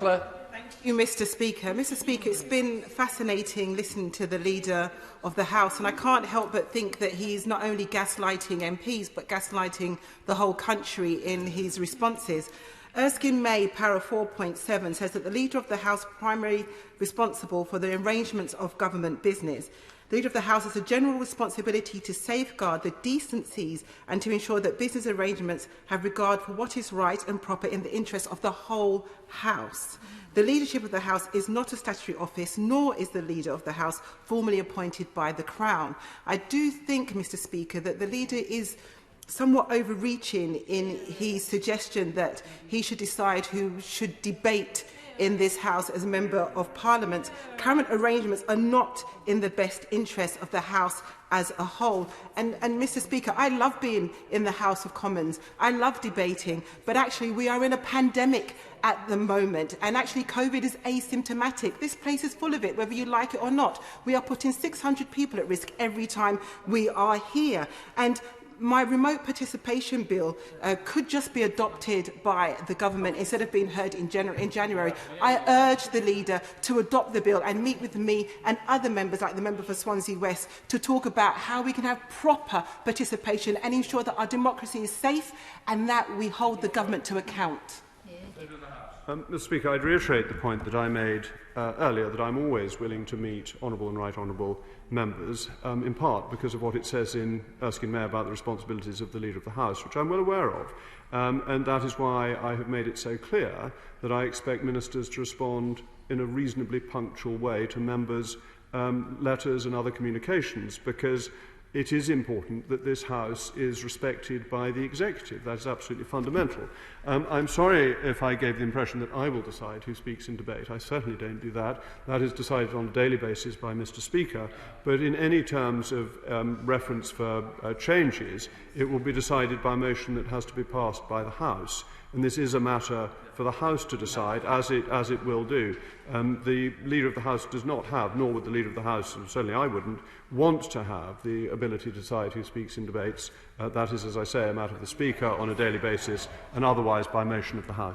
Thank you, Mr. Speaker. Mr. Speaker, it's been fascinating listening to the Leader of the House, and I can't help but think that he's not only gaslighting MPs, but gaslighting the whole country in his responses. Erskine May, para 4.7, says that the Leader of the House primarily responsible for the arrangements of government business. The Leader of the House has a general responsibility to safeguard the decencies and to ensure that business arrangements have regard for what is right and proper in the interest of the whole House. The leadership of the House is not a statutory office, nor is the Leader of the House formally appointed by the Crown. I do think, Mr. Speaker, that the Leader is somewhat overreaching in his suggestion that he should decide who should debate in this House as a Member of Parliament. Current arrangements are not in the best interest of the House as a whole. And Mr. Speaker, I love being in the House of Commons. I love debating, but actually we are in a pandemic at the moment, and actually COVID is asymptomatic. This place is full of it, whether you like it or not. We are putting 600 people at risk every time we are here. And my remote participation bill could just be adopted by the government instead of being heard in January. I urge the Leader to adopt the bill and meet with me and other members, like the member for Swansea West, to talk about how we can have proper participation and ensure that our democracy is safe and that we hold the government to account. Mr. Speaker, I'd reiterate the point that I made earlier, that I'm always willing to meet honourable and right honourable members, in part because of what it says in Erskine May about the responsibilities of the Leader of the House, which I'm well aware of. And that is why I have made it so clear that I expect ministers to respond in a reasonably punctual way to members' letters and other communications, because it is important that this House is respected by the Executive. That is absolutely fundamental. I'm sorry if I gave the impression that I will decide who speaks in debate. I certainly don't do that. That is decided on a daily basis by Mr. Speaker. But in any terms of reference for changes, it will be decided by motion that has to be passed by the House. And this is a matter for the House to decide, as it will do. The Leader of the House does not have, nor would the Leader of the House, and certainly I wouldn't, want to have the ability to decide who speaks in debates. That is, as I say, a matter of the Speaker on a daily basis, and otherwise by motion of the House.